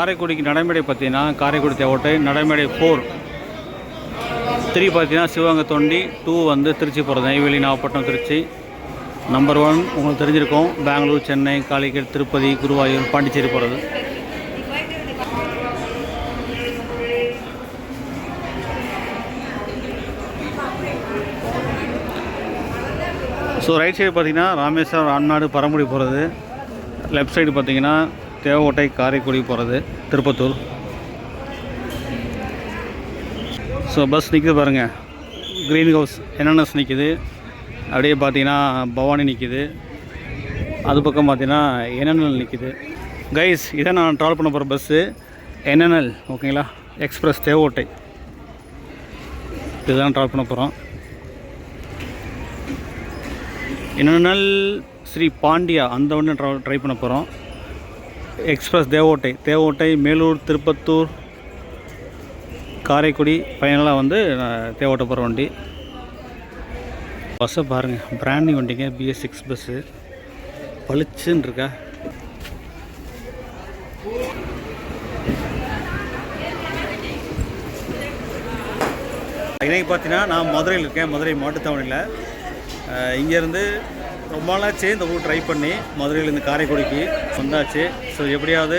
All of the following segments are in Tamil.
காரைக்குடிக்கு நடைமேடை பார்த்தீங்கன்னா காரைக்குடி தேவட்டை நடைமேடை 4 3 பார்த்தீங்கன்னா சிவகங்கை தொண்டி 2 வந்து திருச்சி போகிறது நெய்வேலி நாகப்பட்டினம் திருச்சி. நம்பர் 1 உங்களுக்கு தெரிஞ்சிருக்கும் பெங்களூர் சென்னை காலிக்கட் திருப்பதி குருவாயூர் பாண்டிச்சேரி போகிறது. ஸோ ரைட் சைடு பார்த்தீங்கன்னா ராமேஸ்வரம் ராம்நாடு பரம்புடி போகிறது. லெஃப்ட் சைடு பார்த்தீங்கன்னா தேவகோட்டை காரைக்குடி போகிறது திருப்பத்தூர். ஸோ பஸ் நிற்கிது பாருங்கள், க்ரீன் ஹவுஸ் என்என்எஸ் நிற்கிது. அப்படியே பார்த்தீங்கன்னா பவானி நிற்கிது. அது பக்கம் பார்த்தீங்கன்னா என்என்எல் நிற்கிது. கைஸ் இதை நான் ட்ராவல் பண்ண போகிற பஸ்ஸு என்என்எல், ஓகேங்களா, எக்ஸ்பிரஸ் தேவகோட்டை. இதுதான் ட்ராவல் பண்ண போகிறோம். என்என்எல் ஸ்ரீ பாண்டியா அந்த ஒன்று ட்ரை பண்ண போகிறோம். எக்ஸ்பிரஸ் தேவகோட்டை மேலூர் திருப்பத்தூர் காரைக்குடி ஃபைனலாக வந்து தேவகோட்டை போகிற வண்டி. பஸ்ஸை பாருங்கள், பிராண்டி வண்டிங்க, BS6 பஸ்ஸு பளிச்சுன்னு இருக்கா. இன்றைக்கி பார்த்தீங்கன்னா நான் மதுரையில் இருக்கேன், மதுரை மாட்டுத்தாவணியில். இங்கேருந்து ரொம்ப நாளாச்சு இந்த ஊர் ட்ரை பண்ணி மதுரையிலேருந்து காரைக்குடிக்கு வந்தாச்சு. ஸோ எப்படியாவது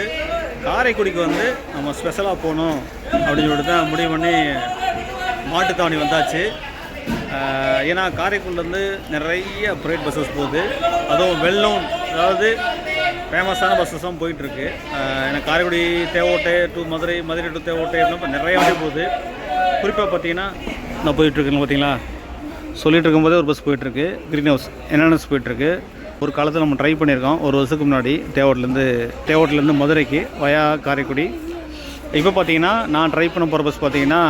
காரைக்குடிக்கு வந்து நம்ம ஸ்பெஷலாக போகணும் அப்படின்னு சொல்லிட்டு தான் முடிவு பண்ணி மாட்டுத்தாவணி வந்தாச்சு. ஏன்னா காரைக்குடிலேருந்து நிறைய ப்ரைவேட் பஸ்ஸஸ் போகுது, அதுவும் வெள்ளோன், அதாவது ஃபேமஸான பஸ்ஸஸும் போயிட்டுருக்கு. ஏன்னா காரைக்குடி தேவகோட்டை டு மதுரை, மதுரை டு தேவகோட்டை அப்படின்னு நிறைய வண்டி போகுது. குறிப்பாக பார்த்தீங்கன்னா நான் போயிட்டுருக்கேன்னு பார்த்தீங்களா, சொல்லிகிட்டு இருக்கும்போதே ஒரு பஸ் போயிட்டுருக்கு, க்ரீன் ஹவுஸ் என்என்எஸ் போயிட்டுருக்கு. ஒரு காலத்தில் நம்ம ட்ரை பண்ணியிருக்கோம் ஒரு வருஷத்துக்கு முன்னாடி தேவகோட்டையிலேருந்து மதுரைக்கு வயா காரைக்குடி. இப்போ பார்த்தீங்கன்னா நான் ட்ரை பண்ண போகிற பஸ் பார்த்தீங்கன்னா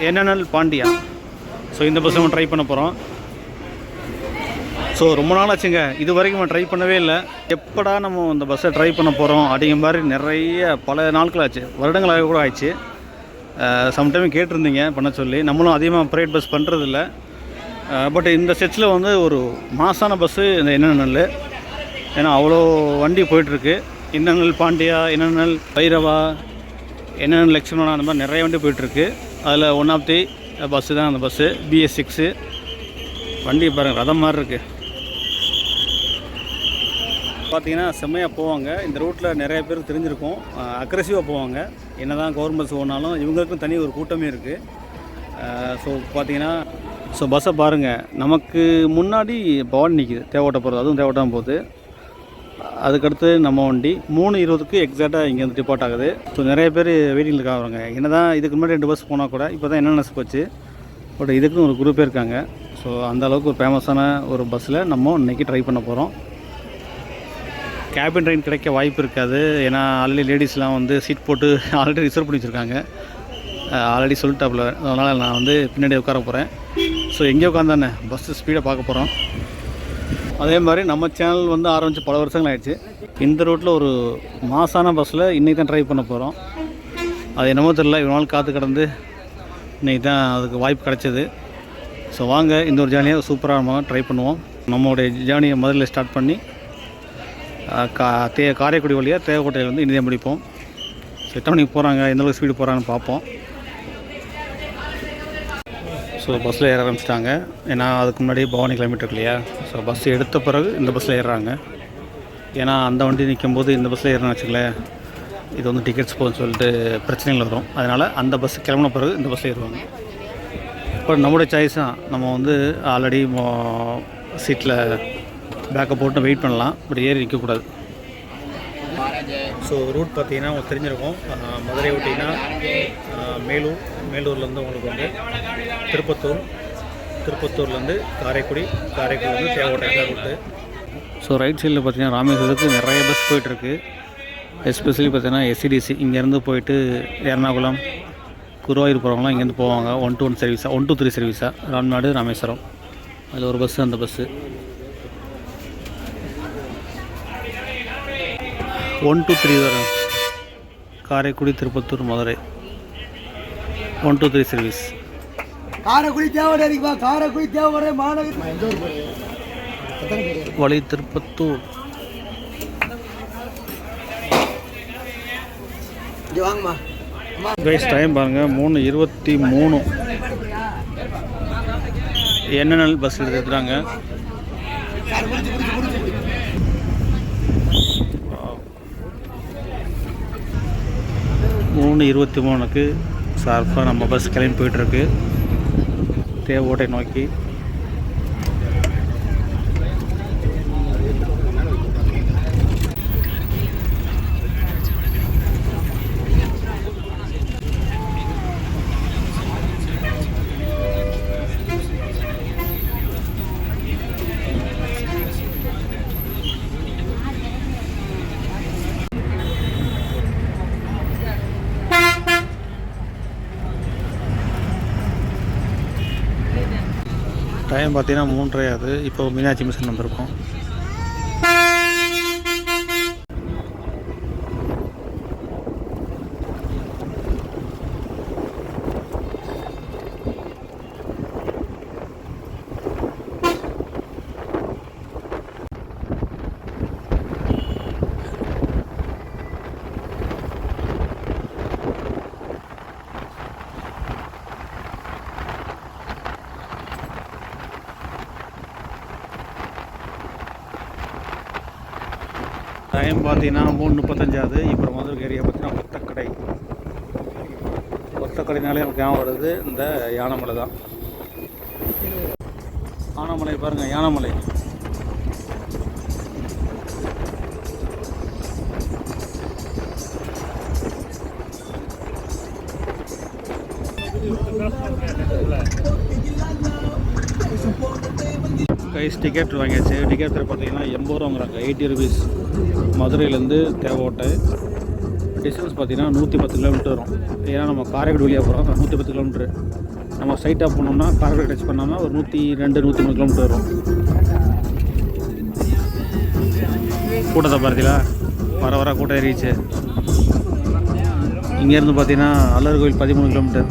என்என்எல் பாண்டியா. ஸோ இந்த பஸ் நம்ம ட்ரை பண்ண போகிறோம். ஸோ ரொம்ப நாள் ஆச்சுங்க, இது வரைக்கும் நம்ம ட்ரை பண்ணவே இல்லை. எப்படா நம்ம இந்த பஸ்ஸை ட்ரை பண்ண போகிறோம் அப்படிங்கிற மாதிரி நிறைய பல நாட்கள் ஆச்சு, வருடங்களாக கூட ஆயிடுச்சு. சம்டைம் கேட்டிருந்தீங்க பண்ண சொல்லி. நம்மளும் அதிகமாக ப்ரைவேட் பஸ் பண்ணுறதில்ல. பட் இந்த செட்ஸில் வந்து ஒரு மாசான பஸ்ஸு இந்த என்என்எல். ஏன்னா அவ்வளோ வண்டி போயிட்டுருக்கு. NNL Pandiya, NNL Bhairava, NNL Lakshmana, அந்த மாதிரி நிறைய வண்டி போயிட்டுருக்கு. அதில் ஒன் ஆஃப் தி பஸ்ஸு தான் அந்த பஸ்ஸு BS6. வண்டி பாருங்கள், ரதம் மாதிரி இருக்குது. பார்த்தீங்கன்னா செம்மையாக போவாங்க. இந்த ரூட்டில் நிறைய பேருக்கு தெரிஞ்சிருக்கும், அக்ரெசிவாக போவாங்க. என்ன தான் கவர்மெண்ட் பஸ் ஓடினாலும் இவங்களுக்கும் தனி ஒரு கூட்டமே இருக்குது. ஸோ பார்த்தீங்கன்னா பஸ்ஸை பாருங்கள், நமக்கு முன்னாடி பவானி நிற்கிது தேவகோட்டை போகிறது, அதுவும் தேவகோட்டை தான் போகுது. அதுக்கடுத்து நம்ம வண்டி 3:20க்கு எக்ஸாக்டாக இங்கேருந்து டிபார்ட் ஆகுது. ஸோ நிறைய பேர் வெயிட்டிங்கில் இருக்காங்க. என்ன தான் இதுக்கு முன்னாடி 2 பஸ் போனால் கூட இப்போ தான் என்என்எஸ் போச்சு. பட் இதுக்குன்னு ஒரு குரூப்பே இருக்காங்க. ஸோ அந்தளவுக்கு ஒரு ஃபேமஸான ஒரு பஸ்ஸில் நம்ம இன்றைக்கி ட்ரை பண்ண போகிறோம். கேபின் ட்ரெயின் கிடைக்க வாய்ப்பு இருக்காது. ஏன்னா ஆல்ரெடி லேடிஸ்லாம் வந்து சீட் போட்டு ஆல்ரெடி ரிசர்வ் பண்ணி வச்சுருக்காங்க. ஆல்ரெடி சொல்லிட்டாப்புல, அதனால் நான் வந்து பின்னாடி உட்கார போகிறேன். ஸோ எங்கே உட்காந்தானே பஸ்ஸு ஸ்பீடாக பார்க்க போகிறோம். அதே மாதிரி நம்ம சேனல் வந்து ஆரம்பித்து பல வருஷங்கள் ஆகிடுச்சு. இந்த ரூட்டில் ஒரு மாசான பஸ்ஸில் இன்றைக்கி தான் ட்ரை பண்ண போகிறோம். அது என்னமோ தெரியல, இவ்வளோ நாள் காற்று கடந்து இன்றைக்கி தான் அதுக்கு வாய்ப்பு கிடச்சிது. ஸோ வாங்க இந்த ஒரு ஜேர்னியை சூப்பராக நம்ம ட்ரை பண்ணுவோம். நம்மளுடைய ஜேர்னியை முதல்ல ஸ்டார்ட் பண்ணி காரைக்குடி வழியாக தேவகோட்டையில் வந்து இனிதே முடிப்போம். ஸோ எத்தனை மணிக்கு போகிறாங்க, எந்தளவுக்கு ஸ்பீடு போகிறாங்கன்னு பார்ப்போம். ஸோ பஸ்ஸில் ஏற ஆரம்பிச்சிட்டாங்க. ஏன்னா அதுக்கு முன்னாடி பவானி கிலோமீட்டர் இல்லையா. ஸோ பஸ் எடுத்த பிறகு இந்த பஸ்ஸில் ஏறுறாங்க. ஏன்னா அந்த வண்டி நிற்கும் போது இந்த பஸ்ஸில் ஏறணும்னு வச்சுக்கலேன், இது வந்து டிக்கெட்ஸ் போகுதுன்னு சொல்லிட்டு பிரச்சனைகள் வரும். அதனால் அந்த பஸ் கிளம்பின பிறகு இந்த பஸ்ஸில் ஏறுவாங்க. இப்போ நம்மளுடைய சாய்ஸ் தான், நம்ம வந்து ஆல்ரெடி சீட்டில் பேக்கப் போட்டு வெயிட் பண்ணலாம், பட் ஏறி நிற்கக்கூடாது. ஸோ ரூட் பார்த்தீங்கன்னா உங்களுக்கு தெரிஞ்சிருக்கும், மதுரை விட்டிங்கன்னா மேலூர்லேருந்து உங்களுக்கு வந்து திருப்பத்தூர்லேருந்து காரைக்குடிலேருந்து தேவகோட்டை ரூட்டு. ஸோ ரைட் சைடில் பார்த்தீங்கன்னா ராமேஸ்வரத்துக்கு நிறைய பஸ் போயிட்டுருக்கு. எஸ்பெஷலி பார்த்தீங்கன்னா SCDC இங்கேருந்து போயிட்டு எர்ணாகுளம் குருவாயூர் போகிறவங்களாம் இங்கேருந்து போவாங்க. 1 to 1 சர்வீஸாக, 1 to 3 சர்வீஸாக, ராம்நாடு ராமேஸ்வரம். அதில் ஒரு பஸ்ஸு அந்த பஸ்ஸு 1 to 3 வரும். Karaikudi Tiruppattur Madurai 1 to 3 service. காரைக்குடி தேவகோட்டை மாநகர் வழி திருப்பத்தூர். இங்கே வாங்கம்மா அம்மா. கைஸ் டைம் பாருங்கள் 3:23. என்என்எல் பஸ் எடுத்துட்டாங்க. சார் முடிச்சு 3:23க்கு ஷார்ப்பாக நம்ம பஸ் கிளம்பி போயிட்டுருக்கு தேவோட்டை நோக்கி. டைம் பார்த்தீங்கன்னா 3:30 ஆகுது. இப்போ மீனாட்சி மிஷன் வந்திருக்கோம். டைம் பார்த்தீங்கன்னா 3:35 ஆகுது. இப்போ மதுரை ஏரியா பார்த்தீங்கன்னா ஒத்தக்கடை. ஒத்தக்கடைனாலே நமக்கு ஞாபகம் வருது இந்த யானைமலை தான். யானைமலை பாருங்கள், யானைமலை. கைஸ் டிக்கெட் வாங்கியாச்சு. டிக்கெட் பார்த்தீங்கன்னா 80 ரூபாங்கிறாங்க, 80 ருபீஸ். மதுரையிலேருந்து தேவோட்டை டிஸ்டன்ஸ் பார்த்தீங்கன்னா 110 கிலோமீட்டர் வரும். ஏன்னா நம்ம காரைக்குடி வழியாக போகிறோம். 110 கிலோமீட்ரு. நம்ம ஸ்ட்ரைட்டாக போனோம்னா காரைக்குடி டச் பண்ணாமல் ஒரு 102-103 கிலோமீட்டர் வரும். கூட்டத்தை பார்த்தீங்களா, வர கூட்டம் ஏறிச்சு. இங்கேருந்து பார்த்தீங்கன்னா அல்லர் கோயில் 13 கிலோமீட்டர்.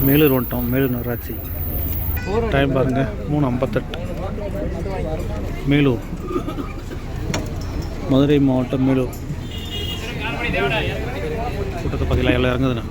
மேலூர் வந்துட்டோம். மேலூர் நகராட்சி. டைம் பாருங்கள் 3:58. மேலூர், மதுரை மாவட்டம் மேலூர். கூட்டத்தை பார்த்தீங்களா எல்லாம் இறங்குதுண்ணா.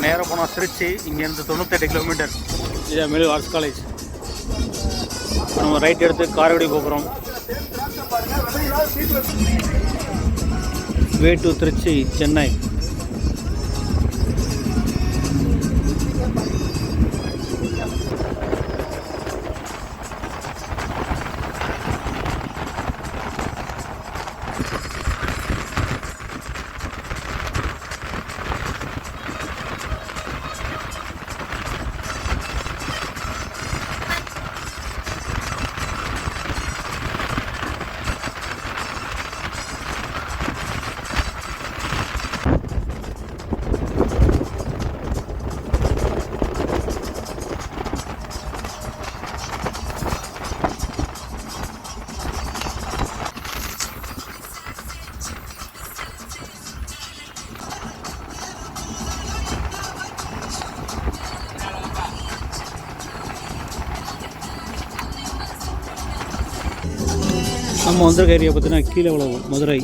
நேராக போனால் திருச்சி. இங்கேருந்து 98 கிலோமீட்டர். இதே மேலூர் ஆர்ட்ஸ் காலேஜ். நம்ம ரைட் எடுத்து காரைக்குடி போகிறோம். Way to Tiruchi, Chennai. நம்ம வந்திருக்க ஏரியா பார்த்தீங்கன்னா கீழே உழவு மதுரை.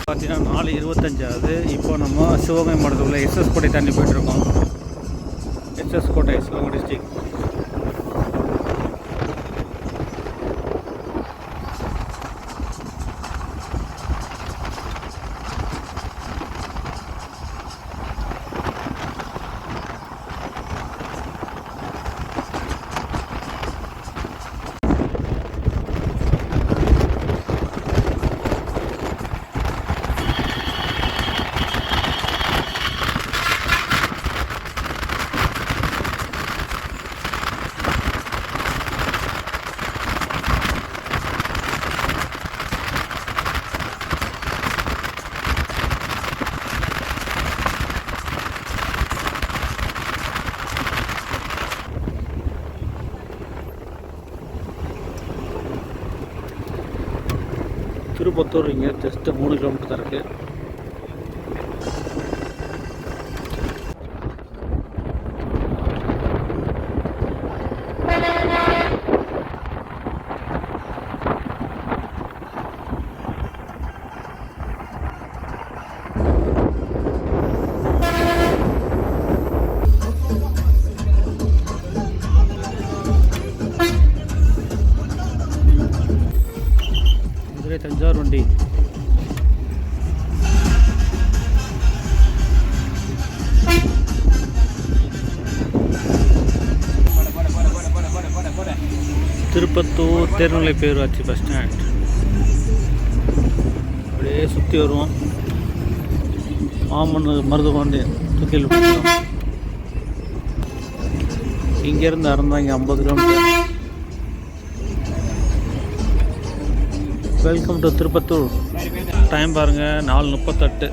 பார்த்தீங்கன்னா 4:25 இப்போ நம்ம சிவகங்கை மாவட்டத்தில் உள்ள எஸ்எஸ் கோட்டை தாண்டி போயிட்டுருக்கோம். எஸ்எஸ் கோட்டை சிவகங்கை டிஸ்ட்ரிக்ட். திருப்பத்தூர் இங்கே ஜஸ்ட்டு 3 கிலோமீட்டர் தான் இருக்குது. தஞ்சாவூர் வண்டி. திருப்பத்தூர் தேர்நிலை பேரூராட்சி பஸ் ஸ்டாண்ட். அப்படியே சுற்றி வருவோம். மாமன் மருதுபாண்டி தூக்கில் இங்கேருந்து Aranthangi 50 kilometre. Welcome to Tiruppattur. Time பாருங்கள் 4:38.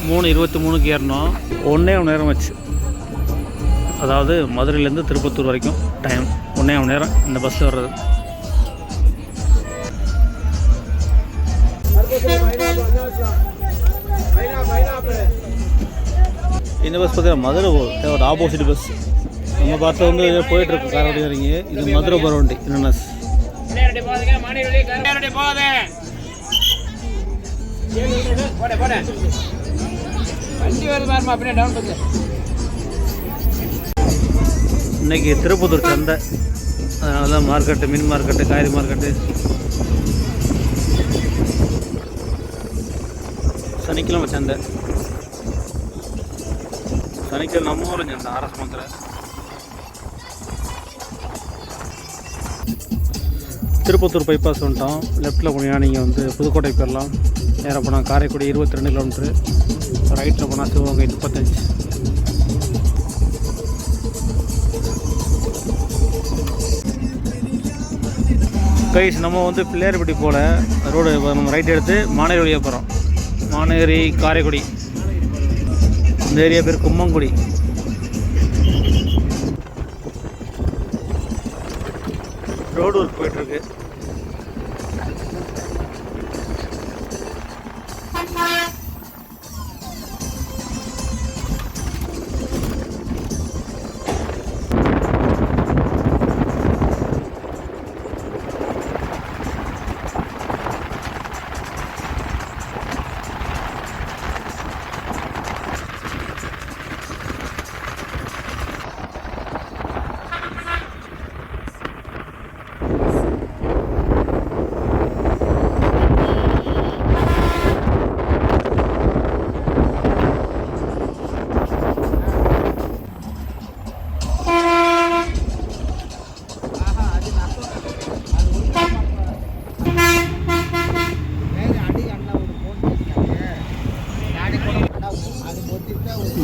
3:23க்கு ஏறணும். 1 மணி நேரம் வச்சு. அதாவது மதுரையிலேருந்து திருப்பத்தூர் வரைக்கும் டைம் 1 மணி நேரம் இந்த பஸ்ஸில் வர்றது. இந்த பஸ் பார்த்தீங்கன்னா மதுரை போகுது. ஆப்போசிட் பஸ் நம்ம பார்த்து வந்து போயிட்டுருக்கு காரவடி வரீங்க. இது மதுரை போகிற வண்டி. என்னென்ன இன்னைக்கு திருப்பத்தூர் சந்தை. அதனால தான் மார்க்கெட்டு, மீன் மார்க்கெட்டு, காய்கறி மார்க்கெட்டு. சனிக்கிழமை சந்தை. சனிக்கிழமை நம்ம ஊரில் சந்தை அரசு மந்திர. திருப்பத்தூர் பைபாஸ் வந்துட்டோம். லெஃப்ட்டில் போனீங்கன்னா நீங்கள் வந்து புதுக்கோட்டை போயிடலாம். நேராக போனால் காரைக்குடி 22 கிலோமீட்ரு. ரைட்டில் போனால் சிவகங்கை 35. கைஸ் நம்ம வந்து பிள்ளையார்பட்டி போல் ரோடு நம்ம ரைட் எடுத்து மாநகரி வழியாக போகிறோம். மாநகரி காரைக்குடி. இந்த ஏரியா பேர் கும்மங்குடி. ரோடு ஒர்க் போயிட்டுருக்கு.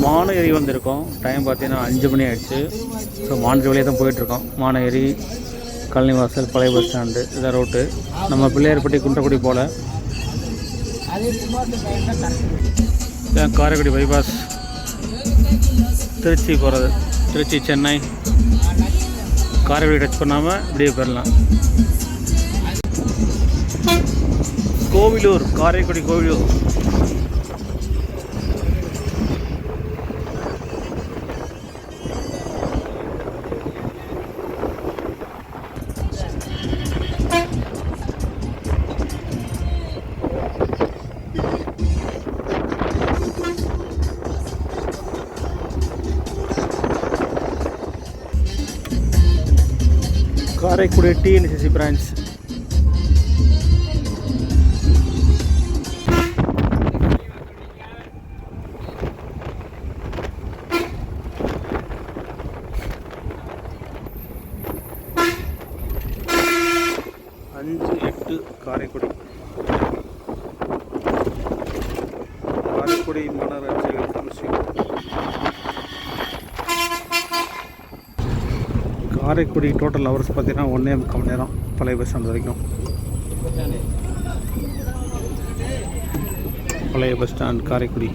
மாநகரி வந்திருக்கோம். டைம் பார்த்தீங்கன்னா 5 மணி ஆகிடுச்சு. ஸோ மாநகரி வழியாக தான் போயிட்டுருக்கோம். மாநகரி, கழனிவாசல், பழைய பஸ் ஸ்டாண்டு இதான் ரோட்டு. நம்ம பிள்ளையார்பட்டி குன்றக்குடி போல் அதே குமாரத்து பையன் தான் கரெக்ட். இதான் காரைக்குடி பைபாஸ், திருச்சி போகிறது. திருச்சி சென்னை காரைக்குடி டச் பண்ணாமல் இப்படியே போயிடலாம். கோவிலூர், காரைக்குடி கோவிலூர். Karaikudi TNCC branch. அஞ்சு எட்டு காரைக்குடி. காரைக்குடி மாநகராட்சி கமிஷன். காரைக்குடி டோட்டல் ஹவர்ஸ் பார்த்தீங்கன்னா 1.25 மணி நேரம் பழைய பஸ் ஸ்டாண்ட் வரைக்கும். பழைய பஸ் ஸ்டாண்ட் காரைக்குடி.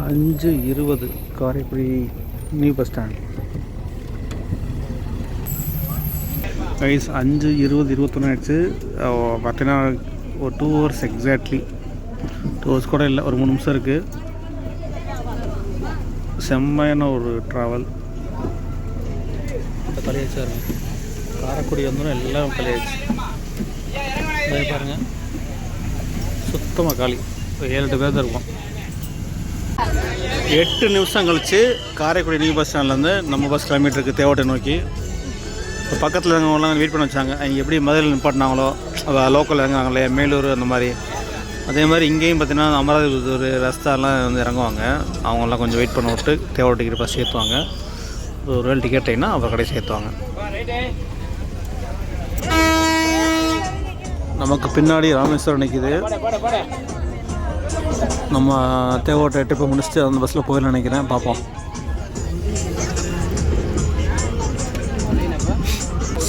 அஞ்சு 20 Karaikudi new bus stand. Guys 5:20 ஆயிடுச்சு. பார்த்தீங்கன்னா ஒரு 2 hours எக்ஸாக்ட்லி. 2 hours கூட இல்லை, ஒரு 3 நிமிஷம் இருக்குது. செம்மையான ஒரு ட்ராவல். இப்போ கலையாச்சு பாருங்க, காரைக்குடி வந்தோம் எல்லாம் கலையாச்சு. பாருங்கள், சுத்தமாக காலி. 7-8 பேர் தான் இருக்கும். 8 நிமிஷம் கழிச்சு காரைக்குடி நியூ பஸ் ஸ்டாண்ட்லேருந்து நம்ம பஸ் கிலோமீட்டருக்கு தேவட்டை நோக்கி. இப்போ பக்கத்தில் இருக்கவங்களாம் வெயிட் பண்ண வச்சாங்க. அவங்க எப்படி மதுரையில் நிப்பாட்டினாங்களோ, லோக்கல் இறங்குவாங்க இல்லையா, மேலூர் அந்த மாதிரி. அதே மாதிரி இங்கேயும் பார்த்தீங்கன்னா அமராவதி ரஸ்தாலாம் வந்து இறங்குவாங்க. அவங்களாம் கொஞ்சம் வெயிட் பண்ண விட்டு தேவட்டை டிக்கெட் பஸ் சேர்த்துவாங்க. ஒரு வேலை டிக்கெட் டைம்னா அப்புறம் கடையை சேர்த்துவாங்க. நமக்கு பின்னாடி ராமேஸ்வரம் நிற்கிது. நம்ம தேவோட்டை ட்ரிப்பை முடிச்சுட்டு அந்த பஸ்ஸில் போயிடலாம் நினைக்கிறேன். பார்ப்போம்.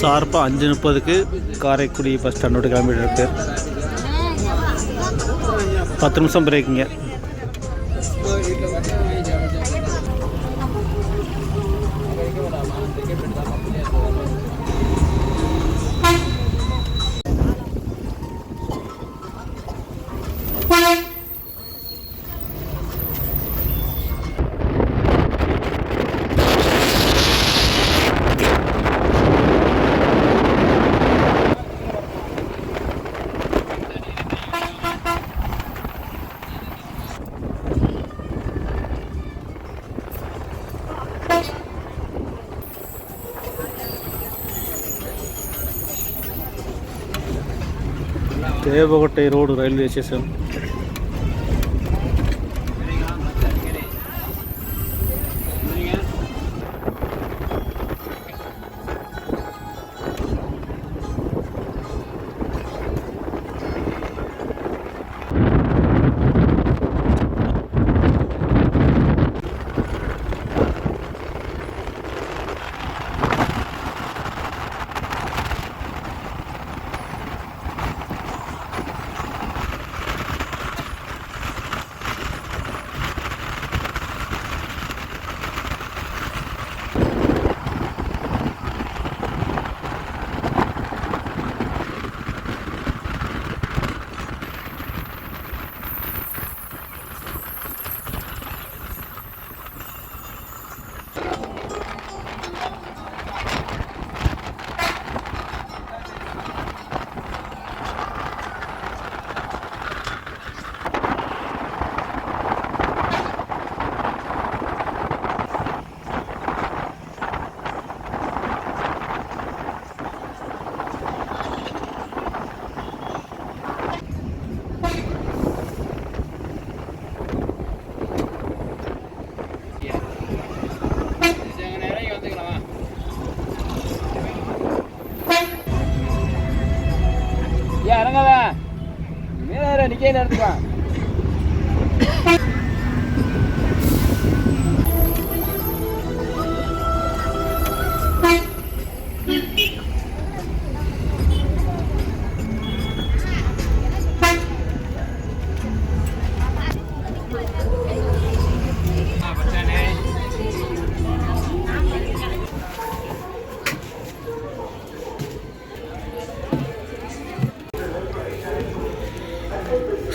ஷார்ப்பாக 5:30க்கு காரைக்குடி பஸ் ஸ்டாண்ட் விட்டு கிளம்பிட்டு இருக்கு. 10 நிமிஷம் பிரேக்குங்க. Devakottai road railway station. நிக்க நேரத்துக்கு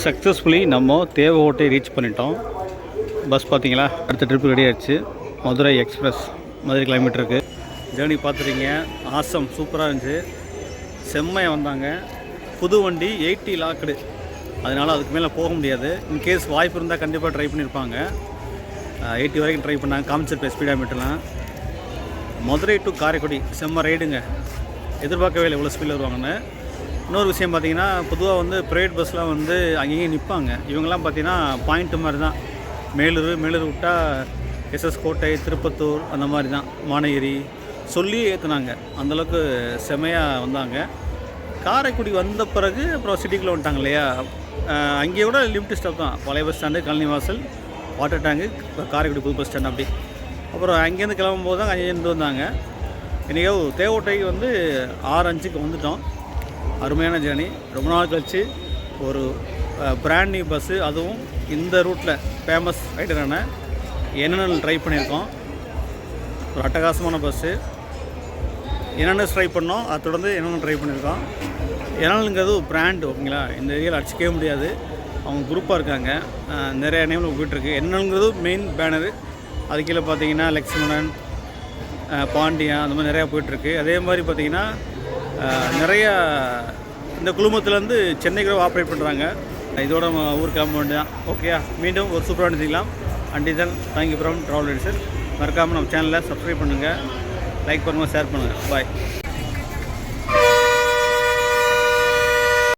சக்ஸஸ்ஃபுல்லி நம்ம தேவகோட்டை ரீச் பண்ணிட்டோம். பஸ் பார்த்தீங்களா, அடுத்த ட்ரிப்பு ரெடி ஆகிடுச்சு. மதுரை எக்ஸ்பிரஸ் மதுரை கிலோமீட்டருக்கு ஜேர்னி பார்த்துருக்கீங்க. ஆசம் சூப்பராக இருந்துச்சு, செம்மையாக வந்தாங்க. புது வண்டி 80 லாக்டு, அதனால் அதுக்கு மேலே போக முடியாது. இன்கேஸ் வாய்ப்பு இருந்தால் கண்டிப்பாக ட்ரை பண்ணியிருப்பாங்க. 80 வரைக்கும் ட்ரை பண்ணாங்க, காமிச்சிருப்பேன் ஸ்பீடாமீட்டர்லாம். மதுரை டு காரைக்குடி செம்ம ரைடுங்க. எதிர்பார்க்கவே இல்லை இவ்வளோ ஸ்பீடில் வருவாங்கன்னு. இன்னொரு விஷயம் பார்த்தீங்கன்னா, பொதுவாக வந்து ப்ரைவேட் பஸ்லாம் வந்து அங்கேயும் நிற்பாங்க. இவங்கெல்லாம் பார்த்தீங்கன்னா பாயிண்ட்டு மாதிரி தான். மேலூர் விட்டால் எஸ்எஸ் கோட்டை, திருப்பத்தூர் அந்த மாதிரி தான், மானகிரி சொல்லியே ஏற்றுனாங்க. அந்தளவுக்கு செமையாக வந்தாங்க. காரைக்குடி வந்த பிறகு அப்புறம் சிட்டிக்குள்ளே வந்துட்டாங்க இல்லையா, அங்கேயே கூட லிமிட் ஸ்டாப் தான். பழைய பஸ் ஸ்டாண்டு, கழனி வாசல், வாட்டர் டேங்கு, காரைக்குடி புது பஸ் ஸ்டாண்ட் அப்படி. அப்புறம் அங்கேருந்து கிளம்பும்போது தான் அங்கேருந்து வந்தாங்க. இன்றைக்கோ தேவோட்டைக்கு வந்து 6:05க்கு வந்துட்டோம். அருமையான ஜேர்னி. ரொம்ப நாள் கழிச்சு ஒரு பிராண்ட் நியூ பஸ்ஸு, அதுவும் இந்த ரூட்டில் ஃபேமஸ் ரைடரான என்என்எல் ட்ரை பண்ணியிருக்கோம். ஒரு அட்டகாசமான பஸ்ஸு. என்என்எஸ் ட்ரை பண்ணோம், அதை தொடர்ந்து என்என்எல் ட்ரை பண்ணியிருக்கோம். என்என்எல்ங்கிறது ஒரு பிராண்டு, ஓகேங்களா. இந்த ஏரியாவில் அடிச்சிக்கவே முடியாது. அவங்க குரூப்பாக இருக்காங்க, நிறைய நேமில் போய்ட்டுருக்கு. என்என்எல்ங்கிறது மெயின் பேனரு. அது கீழே பார்த்தீங்கன்னா லக்ஷ்மணன், பாண்டியா அந்த மாதிரி நிறையா போய்ட்டுருக்கு. அதே மாதிரி பார்த்திங்கன்னா நிறையா இந்த குழுமத்துலேருந்து சென்னைக்கு ஆப்ரேட் பண்ணுறாங்க. இதோட நம்ம ஊருக்கு கிளம்ப வேண்டியதான். ஓகேயா, மீண்டும் ஒரு சூப்பராக நினைச்சிக்கலாம். அண்டிதன் தேங்க்யூ ஃப்ரம் ட்ராவல் எடிசன். மறக்காமல் நம்ம சேனலை சப்ஸ்கிரைப் பண்ணுங்கள், லைக் பண்ணுங்கள், ஷேர் பண்ணுங்கள். பாய்.